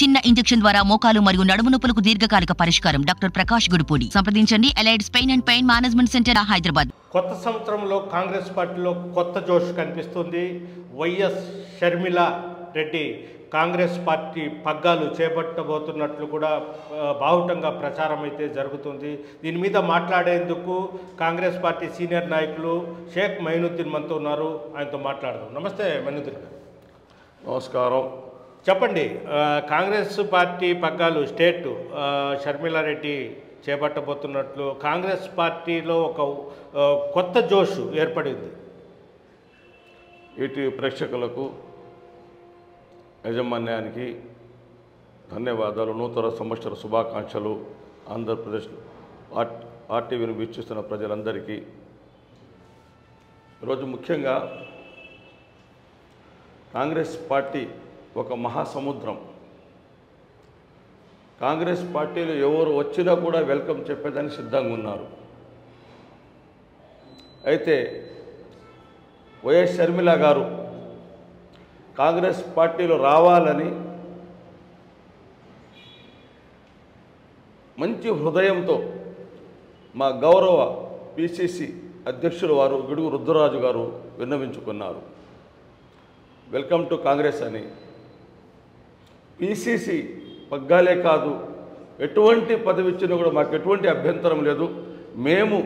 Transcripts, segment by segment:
చిన్న ఇంజెక్షన్ ద్వారా మోకాలు మరియు నడుము నొప్పులకు దీర్ఘకాలిక పరిష్కారం. డాక్టర్ ప్రకాష్ గుడిపూడి. సంప్రదించండి. Allied's pain and pain management centre, Hyderabad. కొత్త సంవత్సరంలో కాంగ్రెస్ పార్టీలో కొత్త జోష్ కనిపిస్తుంది. వైఎస్ షర్మిల రెడ్డి కాంగ్రెస్ పార్టీ పగ్గాలు చేపట్టబోతున్నట్లు కూడా బాహుటంగా ప్రచారం అయితే జరుగుతుంది. దీని మీద మాట్లాడేందుకు కాంగ్రెస్ పార్టీ సీనియర్ నాయకులు షేక్ మైనుద్దీన్ మనతో ఉన్నారు. ఆయనతో మాట్లాడదాం. నమస్తే మైనుద్దీన్ గారు. నమస్కారం. చెప్పండి, కాంగ్రెస్ పార్టీ పగ్గాలు స్టేట్ షర్మిలారెడ్డి చేపట్టబోతున్నట్లు కాంగ్రెస్ పార్టీలో ఒక కొత్త జోష్ ఏర్పడింది. ఈటీవీ ప్రేక్షకులకు, యాజమాన్యానికి ధన్యవాదాలు. నూతన సంవత్సర శుభాకాంక్షలు. ఆంధ్రప్రదేశ్ ఆర్టీవీని వీక్షిస్తున్న ప్రజలందరికీ ఈరోజు ముఖ్యంగా కాంగ్రెస్ పార్టీ ఒక మహాసముద్రం. కాంగ్రెస్ పార్టీలో ఎవరు వచ్చినా కూడా వెల్కమ్ చెప్పేదానికి సిద్ధంగా ఉన్నారు. అయితే వైఎస్ షర్మిల గారు కాంగ్రెస్ పార్టీలో రావాలని మంచి హృదయంతో మా గౌరవ పిసిసి అధ్యక్షులు వారు గిడుగు రుద్రరాజు గారు విన్నవించుకున్నారు. వెల్కమ్ టు కాంగ్రెస్ అని. పిసిసి పగ్గాలే కాదు, ఎటువంటి పదవి ఇచ్చినా కూడా మాకు ఎటువంటి అభ్యంతరం లేదు. మేము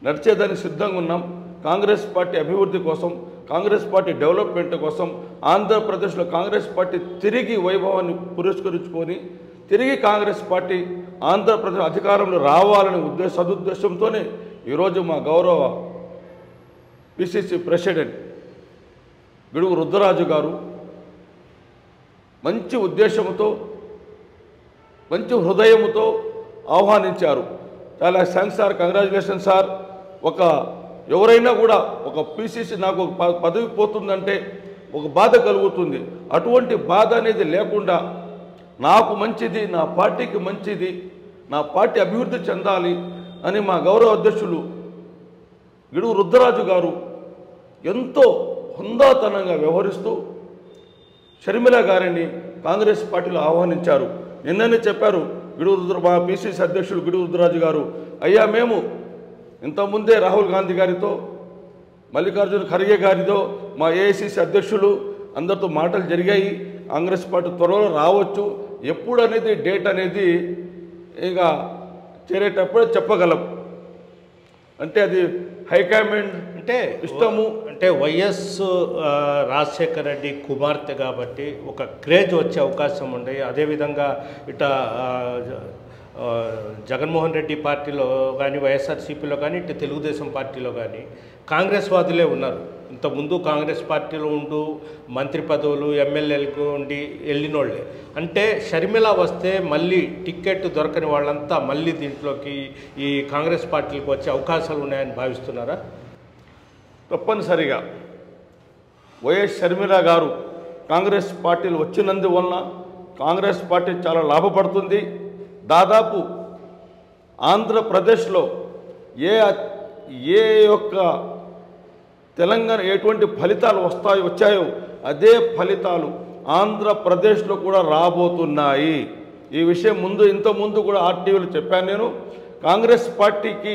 నడిచేదానికి సిద్ధంగా ఉన్నాం. కాంగ్రెస్ పార్టీ అభివృద్ధి కోసం, కాంగ్రెస్ పార్టీ డెవలప్మెంట్ కోసం, ఆంధ్రప్రదేశ్లో కాంగ్రెస్ పార్టీ తిరిగి వైభవాన్ని పురస్కరించుకొని తిరిగి కాంగ్రెస్ పార్టీ ఆంధ్రప్రదేశ్ అధికారంలో రావాలనే సదుద్దేశంతోనే ఈరోజు మా గౌరవ పిసిసి ప్రెసిడెంట్ గిడుగు రుద్రరాజు గారు మంచి ఉద్దేశంతో, మంచి హృదయంతో ఆహ్వానించారు. చాలా థ్యాంక్స్ సార్, కంగ్రాచులేషన్ సార్. ఎవరైనా కూడా ఒక పిసిసి నాకు పదవి పోతుందంటే ఒక బాధ కలుగుతుంది. అటువంటి బాధ అనేది లేకుండా నాకు మంచిది, నా పార్టీకి మంచిది, నా పార్టీ అభివృద్ధి చెందాలి అని మా గౌరవ అధ్యక్షులు గిడుగు రుద్రరాజు గారు ఎంతో హుందాతనంగా వ్యవహరిస్తూ షర్మిల గారిని కాంగ్రెస్ పార్టీలో ఆహ్వానించారు. నిన్ననే చెప్పారు మా పిసిసి అధ్యక్షులు గిడుగు రుద్రరాజు గారు, అయ్యా మేము ఇంతకుముందే రాహుల్ గాంధీ గారితో, మల్లికార్జున ఖర్గే గారితో, మా ఏఐసిసి అధ్యక్షులు అందరితో మాటలు జరిగాయి. కాంగ్రెస్ పార్టీ త్వరలో రావచ్చు, ఎప్పుడు అనేది డేట్ అనేది ఇక చేరేటప్పుడే చెప్పగలం అంటే అది హైకమాండ్ అంటే ఇష్టము. అంటే వైఎస్ రాజశేఖర రెడ్డి కుమార్తె కాబట్టి ఒక క్రేజ్ వచ్చే అవకాశం ఉండే. అదేవిధంగా ఇట జగన్మోహన్ రెడ్డి పార్టీలో కానీ, వైఎస్ఆర్సీపీలో కానీ, ఇటు తెలుగుదేశం పార్టీలో కానీ కాంగ్రెస్ వాదులే ఉన్నారు. ఇంతకుముందు కాంగ్రెస్ పార్టీలో ఉంటూ మంత్రి పదవులు, ఎమ్మెల్యేలకు ఉండి వెళ్ళినోళ్ళే. అంటే షర్మిల వస్తే మళ్ళీ టికెట్ దొరకని వాళ్ళంతా మళ్ళీ దీంట్లోకి ఈ కాంగ్రెస్ పార్టీలకు వచ్చే అవకాశాలు ఉన్నాయని భావిస్తున్నారా? తప్పనిసరిగా వైఎస్ షర్మిల గారు కాంగ్రెస్ పార్టీలు వచ్చినందువలన కాంగ్రెస్ పార్టీ చాలా లాభపడుతుంది. దాదాపు ఆంధ్రప్రదేశ్లో ఏ యొక్క తెలంగాణ ఎటువంటి ఫలితాలు వచ్చాయో అదే ఫలితాలు ఆంధ్రప్రదేశ్లో కూడా రాబోతున్నాయి. ఈ విషయం ఇంతకుముందు కూడా ఆర్టీవీలో చెప్పాను నేను. కాంగ్రెస్ పార్టీకి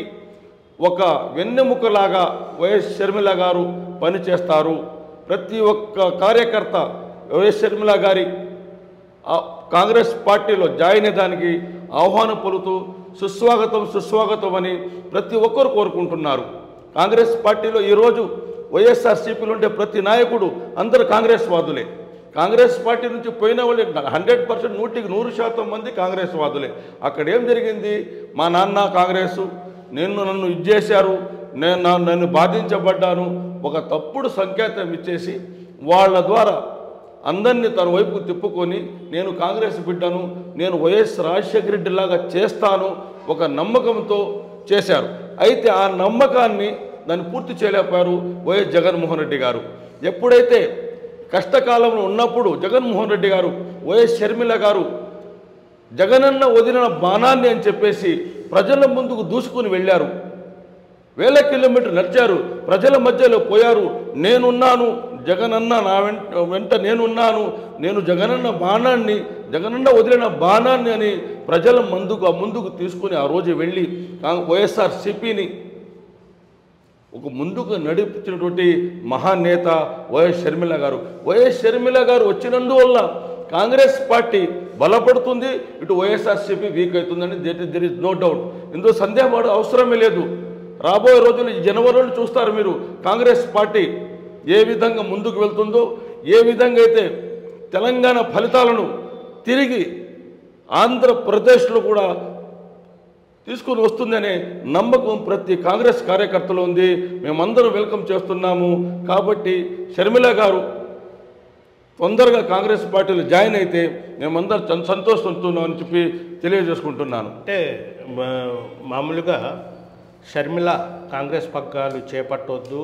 ఒక వెన్నెముకలాగా వైఎస్ షర్మిల గారు పనిచేస్తారు. ప్రతి ఒక్క కార్యకర్త వైఎస్ షర్మిల గారి కాంగ్రెస్ పార్టీలో జాయిన్ అయ్యేదానికి ఆహ్వానం పలుకుతూ సుస్వాగతం అని ప్రతి ఒక్కరు కోరుకుంటున్నారు. కాంగ్రెస్ పార్టీలో ఈరోజు వైఎస్ఆర్సీపీలో ఉండే ప్రతి నాయకుడు అందరూ కాంగ్రెస్ వాదులే. కాంగ్రెస్ పార్టీ నుంచి పోయిన వాళ్ళు 100%, 100% మంది కాంగ్రెస్ వాదులే. అక్కడ ఏం జరిగింది? మా నాన్న కాంగ్రెసు, నన్ను ఇచ్చేశారు, నన్ను బాధించబడ్డాను, ఒక తప్పుడు సంకేతం ఇచ్చేసి వాళ్ళ ద్వారా అందరినీ తన వైపు తిప్పుకొని నేను కాంగ్రెస్ బిడ్డను, నేను వైఎస్ రాజశేఖర రెడ్డి లాగా చేస్తాను ఒక నమ్మకంతో చేశారు. అయితే ఆ నమ్మకాన్ని దాన్ని పూర్తి చేయలేకపోయారు వైఎస్ జగన్మోహన్ రెడ్డి గారు. ఎప్పుడైతే కష్టకాలంలో ఉన్నప్పుడు జగన్మోహన్ రెడ్డి గారు, వైఎస్ షర్మిల గారు జగనన్న వదిలిన బాణాన్ని అని చెప్పేసి ప్రజల ముందుకు దూసుకుని వెళ్ళారు. వేల కిలోమీటర్లు నడిచారు, ప్రజల మధ్యలో పోయారు. నేనున్నాను, జగనన్న నా వెంట నేనున్నాను, నేను జగనన్న బాణాన్ని, జగనన్న వదిలిన బాణాన్ని అని ప్రజల ముందుకు తీసుకుని ఆ రోజు వెళ్ళి వైఎస్ఆర్సీపీని ఒక ముందుకు నడిపించినటువంటి మహానేత వైఎస్ షర్మిల గారు. వైఎస్ షర్మిల గారు వచ్చినందువల్ల కాంగ్రెస్ పార్టీ బలపడుతుంది, ఇటు వైఎస్ఆర్సీపీ వీక్ అవుతుందని దెర్ ఇస్ నో డౌట్. ఇందులో సందేహం అవసరమే లేదు. రాబోయే రోజులు ఈ జనవరిలో చూస్తారు మీరు కాంగ్రెస్ పార్టీ ఏ విధంగా ముందుకు వెళ్తుందో, ఏ విధంగా అయితే తెలంగాణ ఫలితాలను తిరిగి ఆంధ్రప్రదేశ్లో కూడా తీసుకుని వస్తుందనే నమ్మకం ప్రతి కాంగ్రెస్ కార్యకర్తలో ఉంది. మేమందరం వెల్కమ్ చేస్తున్నాము. కాబట్టి షర్మిల గారు తొందరగా కాంగ్రెస్ పార్టీలో జాయిన్ అయితే మేమందరం సంతోషిస్తున్నామని చెప్పి తెలియజేసుకుంటున్నాను. అంటే మామూలుగా షర్మిల కాంగ్రెస్ పగ్గాలు చేపట్టవద్దు,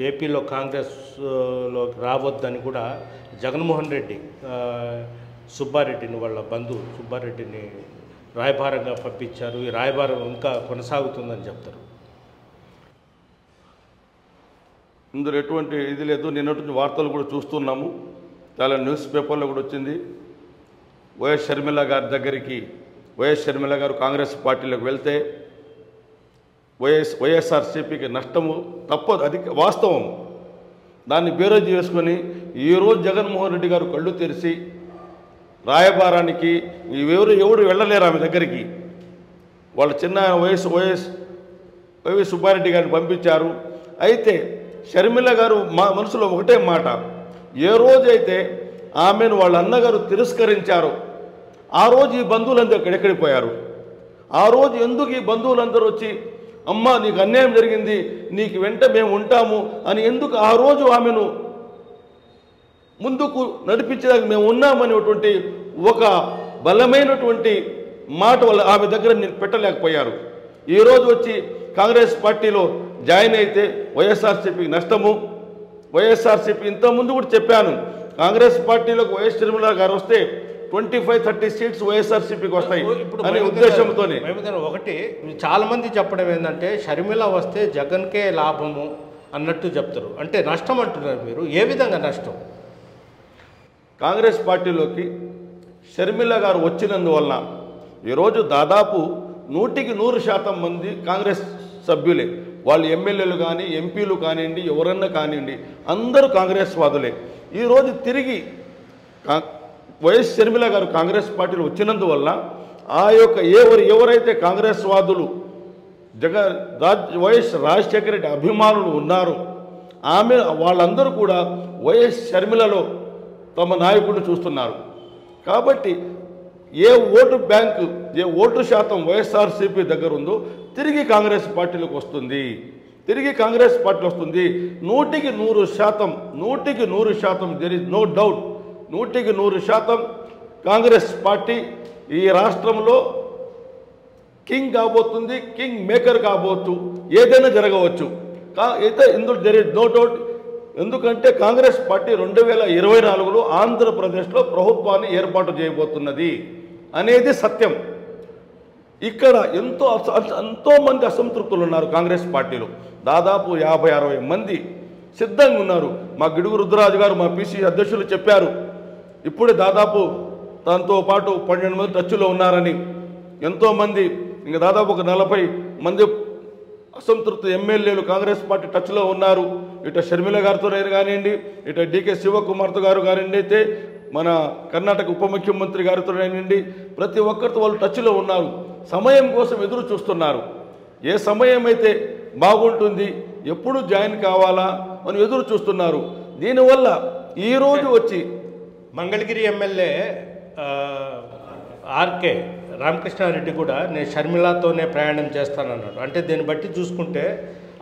ఏపీలో కాంగ్రెస్లోకి రావద్దని కూడా జగన్మోహన్ రెడ్డి సుబ్బారెడ్డిని, వాళ్ళ బంధువు సుబ్బారెడ్డిని రాయబారంగా పంపించారు. ఈ రాయబారం ఇంకా కొనసాగుతుందని చెప్తారు. ఇందులో ఎటువంటి ఇది లేదు. నిన్నటి వార్తలు కూడా చూస్తున్నాము, చాలా న్యూస్ పేపర్లో కూడా వచ్చింది. వైఎస్ షర్మిల గారి దగ్గరికి వైఎస్ షర్మిల గారు కాంగ్రెస్ పార్టీలోకి వెళ్తే వైఎస్ఆర్సీపీకి నష్టము తప్పదు, అది వాస్తవం. దాన్ని బేరోజు చేసుకొని ఈరోజు జగన్మోహన్ రెడ్డి గారు కళ్ళు తెరిచి రాయబారానికి ఎవరు వెళ్ళలేరు ఆమె దగ్గరికి. వాళ్ళ చిన్న వైఎస్ సుబ్బారెడ్డి గారిని పంపించారు. అయితే షర్మిల గారు మా మనసులో ఒకటే మాట, ఏ రోజైతే ఆమెను వాళ్ళ అన్నగారు తిరస్కరించారో ఆ రోజు ఈ బంధువులందరూ ఎక్కడికి పోయారు? ఆ రోజు ఎందుకు ఈ బంధువులందరూ వచ్చి అమ్మ నీకు అన్యాయం జరిగింది, నీకు వెంట మేము ఉంటాము అని ఎందుకు ఆ రోజు ఆమెను ముందుకు నడిపించడానికి మేము ఉన్నామనేటువంటి ఒక బలమైనటువంటి మాట వల్ల ఆమె దగ్గర పెట్టలేకపోయారు. ఈరోజు వచ్చి కాంగ్రెస్ పార్టీలో జాయిన్ అయితే వైఎస్ఆర్సీపీకి నష్టము. వైఎస్ఆర్సీపీ ఇంతకుముందు కూడా చెప్పాను, కాంగ్రెస్ పార్టీలోకి వైఎస్ షర్మిల గారు వస్తే 25-30 సీట్స్ వైఎస్ఆర్సీపీకి వస్తాయి అనే ఉద్దేశంతోనే. ఒకటి చాలా మంది చెప్పడం ఏంటంటే షర్మిల వస్తే జగన్కే లాభము అన్నట్టు చెప్తారు. అంటే నష్టం అంటున్నారు మీరు, ఏ విధంగా నష్టం? కాంగ్రెస్ పార్టీలోకి షర్మిల గారు వచ్చినందువల్ల ఈరోజు దాదాపు 100% మంది కాంగ్రెస్ సభ్యులే. వాళ్ళు ఎమ్మెల్యేలు కానీ ఎంపీలు కానివ్వండి, ఎవరన్నా కానివ్వండి, అందరూ కాంగ్రెస్ వాదులే. ఈరోజు తిరిగి వైఎస్ షర్మిల గారు కాంగ్రెస్ పార్టీలో వచ్చినందువల్ల ఆ యొక్క ఎవరైతే కాంగ్రెస్ వాదులు వైఎస్ రాజశేఖర రెడ్డి అభిమానులు ఉన్నారో వాళ్ళందరూ కూడా వైఎస్ షర్మిలలో తమ నాయకుడిని చూస్తున్నారు. కాబట్టి ఏ ఓటు బ్యాంకు, ఏ ఓటు శాతం వైఎస్ఆర్సీపీ దగ్గర ఉందో తిరిగి కాంగ్రెస్ పార్టీలోకి వస్తుంది, తిరిగి కాంగ్రెస్ పార్టీ వస్తుంది. 100% there is no doubt, 100% Congress party ఈ రాష్ట్రంలో కింగ్ కాబోతుంది, కింగ్ మేకర్ కాబోతు, ఏదైనా జరగవచ్చు. అయితే ఇందులో దెర్ ఇస్ నో డౌట్. ఎందుకంటే కాంగ్రెస్ పార్టీ 2024లో ఆంధ్రప్రదేశ్లో ప్రభుత్వాన్ని ఏర్పాటు చేయబోతున్నది అనేది సత్యం. ఇక్కడ ఎంతోమంది అసంతృప్తులు ఉన్నారు కాంగ్రెస్ పార్టీలో. దాదాపు 50-60 మంది సిద్ధంగా ఉన్నారు. మా గిడుగు రుద్రరాజు గారు, మా పీసీ అధ్యక్షులు చెప్పారు, ఇప్పుడే దాదాపు దాంతో పాటు 12 మంది టచ్లో ఉన్నారని. ఎంతోమంది, ఇంకా దాదాపు ఒక 40 మంది అసంతృప్తి ఎమ్మెల్యేలు కాంగ్రెస్ పార్టీ టచ్లో ఉన్నారు. ఇటు షర్మిల గారితో కానివ్వండి, ఇటు డికే శివకుమార్తో గారు కానివ్వండి, అయితే మన కర్ణాటక ఉప ముఖ్యమంత్రి గారితో కానివ్వండి, ప్రతి ఒక్కరితో వాళ్ళు టచ్లో ఉన్నారు. సమయం కోసం ఎదురు చూస్తున్నారు. ఏ సమయం అయితే బాగుంటుంది, ఎప్పుడు జాయిన్ కావాలా అని ఎదురు చూస్తున్నారు. దీనివల్ల ఈరోజు వచ్చి మంగళగిరి ఎమ్మెల్యే ఆర్కే రామకృష్ణారెడ్డి కూడా నేను షర్మిలతోనే ప్రయాణం చేస్తానన్నాడు. అంటే దీన్ని బట్టి చూసుకుంటే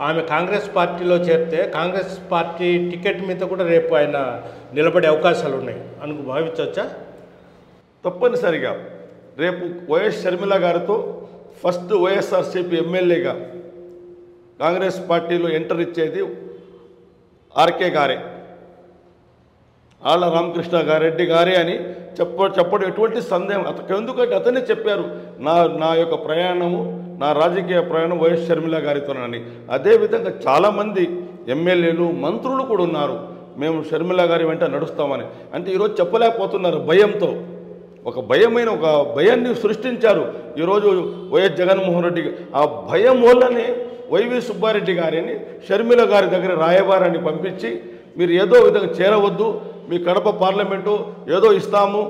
ఆమె కాంగ్రెస్ పార్టీలో చేరితే కాంగ్రెస్ పార్టీ టికెట్ మీద కూడా రేపు ఆయన నిలబడే అవకాశాలు ఉన్నాయి అని భావించవచ్చా? తప్పనిసరిగా రేపు వైఎస్ షర్మిల గారితో ఫస్ట్ వైఎస్ఆర్సీపీ ఎమ్మెల్యేగా కాంగ్రెస్ పార్టీలో ఎంటర్ ఇచ్చేది ఆర్కే గారే, ఆళ్ళ రామకృష్ణారెడ్డి గారే అని చెప్పడం ఎటువంటి సందేహం. ఎందుకంటే అతనే చెప్పారు, నా యొక్క ప్రయాణము, నా రాజకీయ ప్రయాణం వైఎస్ షర్మిల గారితోనని. అదేవిధంగా చాలామంది ఎమ్మెల్యేలు మంత్రులు కూడా ఉన్నారు, మేము షర్మిల గారి వెంట నడుస్తామని. అంటే ఈరోజు చెప్పలేకపోతున్నారు భయంతో. ఒక భయాన్ని సృష్టించారు ఈరోజు వైఎస్ జగన్మోహన్ రెడ్డి. ఆ భయం వల్లనే వైవి సుబ్బారెడ్డి గారిని షర్మిల గారి దగ్గర రాయబారాన్ని పంపించి, మీరు ఏదో విధంగా చేరవద్దు, మీ కడప పార్లమెంటు ఏదో ఇస్తాము,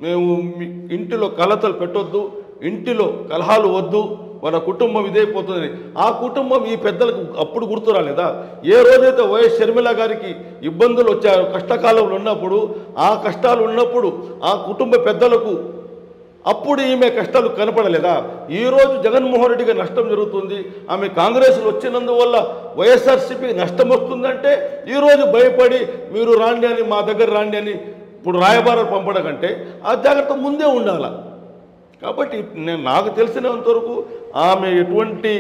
మేము మీ ఇంటిలో కలతలు పెట్టొద్దు, ఇంటిలో కలహాలు వద్దు, మన కుటుంబం ఇదైపోతుందని. ఆ కుటుంబం ఈ పెద్దలకు అప్పుడు గుర్తు రాలేదా? ఏ రోజైతే వైఎస్ షర్మిల గారికి ఇబ్బందులు వచ్చాయో, కష్టకాలంలో ఉన్నప్పుడు, ఆ కష్టాలు ఉన్నప్పుడు ఆ కుటుంబ పెద్దలకు అప్పుడు ఈమె కష్టాలు కనపడలేదా? ఈరోజు జగన్మోహన్ రెడ్డికి నష్టం జరుగుతుంది, ఆమె కాంగ్రెస్లో వచ్చినందువల్ల వైఎస్ఆర్సీపీ నష్టం వస్తుందంటే ఈరోజు భయపడి మీరు రాండి అని, మా దగ్గర రాండి అని ఇప్పుడు రాయబారాలు పంపడం కంటే ఆ జాగ్రత్త ముందే ఉండాల. కాబట్టి నాకు తెలిసినంతవరకు ఆమె ఎటువంటి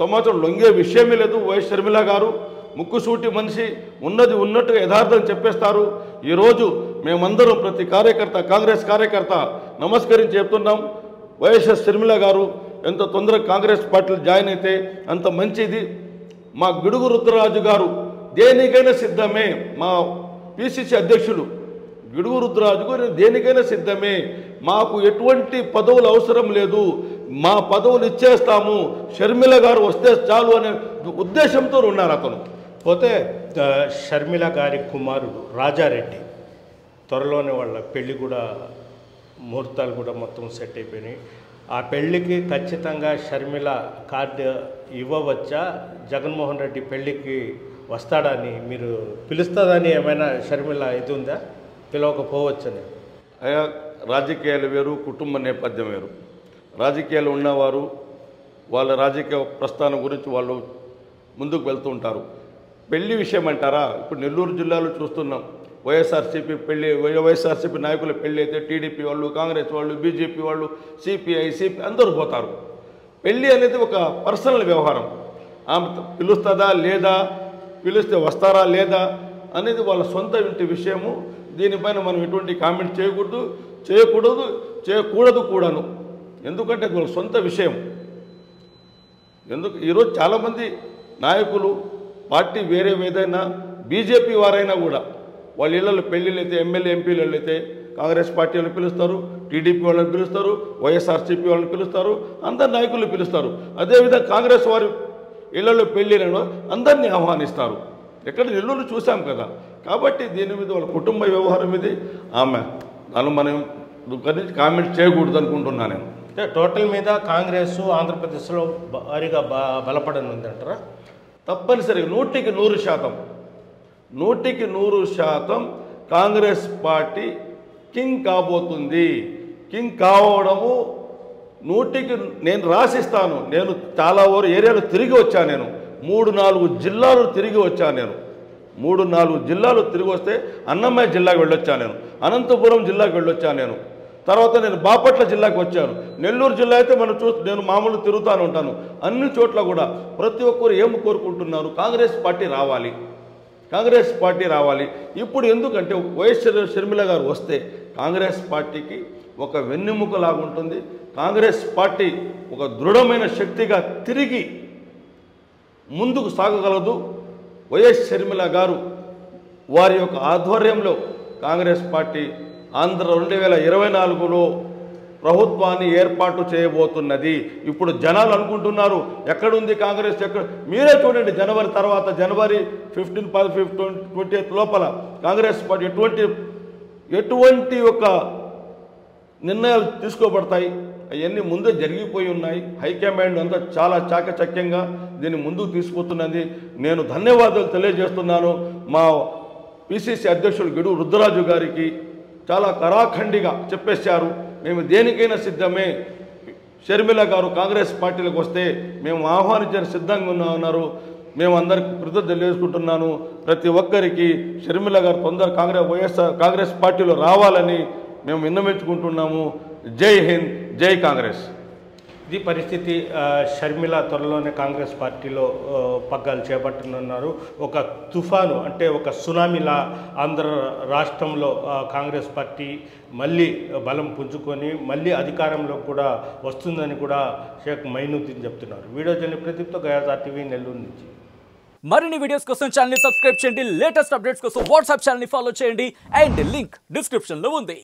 సమాచారం లొంగే విషయమే లేదు. వైఎస్ షర్మిల గారు ముక్కుసూటి మనిషి, ఉన్నది ఉన్నట్టుగా యథార్థం చెప్పేస్తారు. ఈరోజు మేమందరం ప్రతి కార్యకర్త, కాంగ్రెస్ కార్యకర్త నమస్కరించి చెప్తున్నాం, వైఎస్ షర్మిల గారు ఎంత తొందరగా కాంగ్రెస్ పార్టీలో జాయిన్ అయితే అంత మంచిది. మా గిడుగు రుద్రరాజు గారు దేనికైనా సిద్ధమే, మా పిసిసి అధ్యక్షులు గిడుగు రుద్రరాజు గారు దేనికైనా సిద్ధమే, మాకు ఎటువంటి పదవులు అవసరం లేదు, మా పదవులు ఇచ్చేస్తాము, షర్మిల గారు వస్తే చాలు అనే ఉద్దేశంతో ఉన్నారు అతను. పోతే షర్మిల గారి కుమారుడు రాజారెడ్డి త్వరలోనే వాళ్ళ పెళ్ళి కూడా, ముహూర్తాలు కూడా మొత్తం సెట్ అయిపోయినాయి. ఆ పెళ్ళికి ఖచ్చితంగా షర్మిల కార్డు ఇవ్వవచ్చా? జగన్మోహన్ రెడ్డి పెళ్ళికి వస్తాడని మీరు పిలుస్తుందని ఏమైనా షర్మిల ఇది ఉందా? పిలవకపోవచ్చని. అయా రాజకీయాలు వేరు, కుటుంబ నేపథ్యం వేరు. రాజకీయాలు ఉన్నవారు వాళ్ళ రాజకీయ ప్రస్థానం గురించి వాళ్ళు ముందుకు వెళ్తూ ఉంటారు. పెళ్లి విషయం అంటారా? ఇప్పుడు నెల్లూరు జిల్లాలో చూస్తున్నాం, వైఎస్ఆర్సీపీ నాయకుల పెళ్ళి అయితే టీడీపీ వాళ్ళు, కాంగ్రెస్ వాళ్ళు, బీజేపీ వాళ్ళు, సిపిఐ అందరూ పోతారు. పెళ్ళి అనేది ఒక పర్సనల్ వ్యవహారం. ఆమె పిలుస్తుందా లేదా, పిలిస్తే వస్తారా లేదా అనేది వాళ్ళ సొంత ఇంటి విషయము. దీనిపైన మనం ఎటువంటి కామెంట్ చేయకూడదు కూడాను. ఎందుకంటే అది వాళ్ళ సొంత విషయం. ఈరోజు చాలామంది నాయకులు పార్టీ వేరే ఏదైనా, బీజేపీ వారైనా కూడా వాళ్ళ ఇళ్ళలో పెళ్ళిళ్ళు అయితే, ఎమ్మెల్యే ఎంపీలు అయితే కాంగ్రెస్ పార్టీ వాళ్ళని పిలుస్తారు, టీడీపీ వాళ్ళని పిలుస్తారు, వైఎస్ఆర్సీపీ వాళ్ళని పిలుస్తారు, అందరు నాయకులు పిలుస్తారు. అదేవిధంగా కాంగ్రెస్ వారి ఇళ్లలో పెళ్ళిళ్ళను అందరినీ ఆహ్వానిస్తారు. ఎక్కడ నెల్లూరు చూసాం కదా. కాబట్టి దీని మీద వాళ్ళ కుటుంబ వ్యవహారం ఇది. ఆమె దాన్ని మనం గురించి కామెంట్ చేయకూడదు అనుకుంటున్నాను నేను. అంటే టోటల్ మీద కాంగ్రెస్ ఆంధ్రప్రదేశ్లో భారీగా బలపడనుందంటారా? తప్పనిసరిగా 100% కాంగ్రెస్ పార్టీ కింగ్ కాబోతుంది. కింగ్ కావడము 100కి నేను రాసిస్తాను. నేను చాలా ఏరియాలు తిరిగి వచ్చాను. నేను 3-4 జిల్లాలు తిరిగి వచ్చాను. నేను 3-4 జిల్లాలు తిరిగి వస్తే అన్నమయ్య జిల్లాకు వెళ్ళొచ్చాను, నేను అనంతపురం జిల్లాకు వెళ్ళొచ్చాను, నేను తర్వాత నేను బాపట్ల జిల్లాకు వచ్చాను. నెల్లూరు జిల్లా అయితే నేను మామూలు తిరుగుతాను ఉంటాను. అన్ని చోట్ల కూడా ప్రతి ఒక్కరు ఏం కోరుకుంటున్నారు? కాంగ్రెస్ పార్టీ రావాలి, కాంగ్రెస్ పార్టీ రావాలి. ఇప్పుడు ఎందుకంటే వైఎస్ షర్మిల గారు వస్తే కాంగ్రెస్ పార్టీకి ఒక వెన్నెముకలాగా ఉంటుంది. కాంగ్రెస్ పార్టీ ఒక దృఢమైన శక్తిగా తిరిగి ముందుకు సాగగలదు. వైఎస్ షర్మిల గారు వారి యొక్క ఆధ్వర్యంలో కాంగ్రెస్ పార్టీ ఆంధ్ర 2024లో ప్రభుత్వాన్ని ఏర్పాటు చేయబోతున్నది. ఇప్పుడు జనాలు అనుకుంటున్నారు ఎక్కడుంది కాంగ్రెస్, ఎక్కడ? మీరే చూడండి, జనవరి తర్వాత, జనవరి 15-20 లోపల కాంగ్రెస్ పార్టీ ఎటువంటి ఒక నిర్ణయాలు తీసుకోబడతాయి అవన్నీ ముందే జరిగిపోయి ఉన్నాయి. హైకమాండ్ అంతా చాలా చాకచక్యంగా దీన్ని ముందుకు తీసుకుపోతున్నది. నేను ధన్యవాదాలు తెలియజేస్తున్నాను మా పిసిసి అధ్యక్షుడు గిడుగు రుద్రరాజు గారికి. చాలా కరాఖండిగా చెప్పేశారు, మేము దేనికైనా సిద్ధమే. షర్మిల గారు కాంగ్రెస్ పార్టీలకు వస్తే మేము ఆహ్వానించడానికి సిద్ధంగా ఉన్నారు. మేము అందరికి కృతజ్ఞతలు తెలియజేసుకుంటున్నాను. ప్రతి ఒక్కరికి షర్మిల గారు తొందర కాంగ్రెస్ పార్టీలో రావాలని మేము విన్నవించుకుంటున్నాము. జై హింద్, జై కాంగ్రెస్. ఇది పరిస్థితి. షర్మిల త్వరలోనే కాంగ్రెస్ పార్టీలో పగ్గాలు చేపట్టనున్నారు. ఒక తుఫాను అంటే ఒక సునామీలా ఆంధ్ర రాష్ట్రంలో కాంగ్రెస్ పార్టీ మళ్ళీ బలం పుంజుకొని మళ్ళీ అధికారంలో కూడా వస్తుందని కూడా షేక్ మైనుద్దీన్ చెప్తున్నారు. వీడియో జర్నలిస్ట్ ప్రదీప్తో గయాజా టీవీ నెల్లూరు నుంచి. మరిన్ని వీడియోస్ కోసం ఛానల్ ని సబ్స్క్రైబ్ చేయండి. లేటెస్ట్ అప్డేట్స్ కోసం వాట్సాప్ ఛానల్ ని ఫాలో చేయండి. అండ్ లింక్ డిస్క్రిప్షన్ లో ఉంది.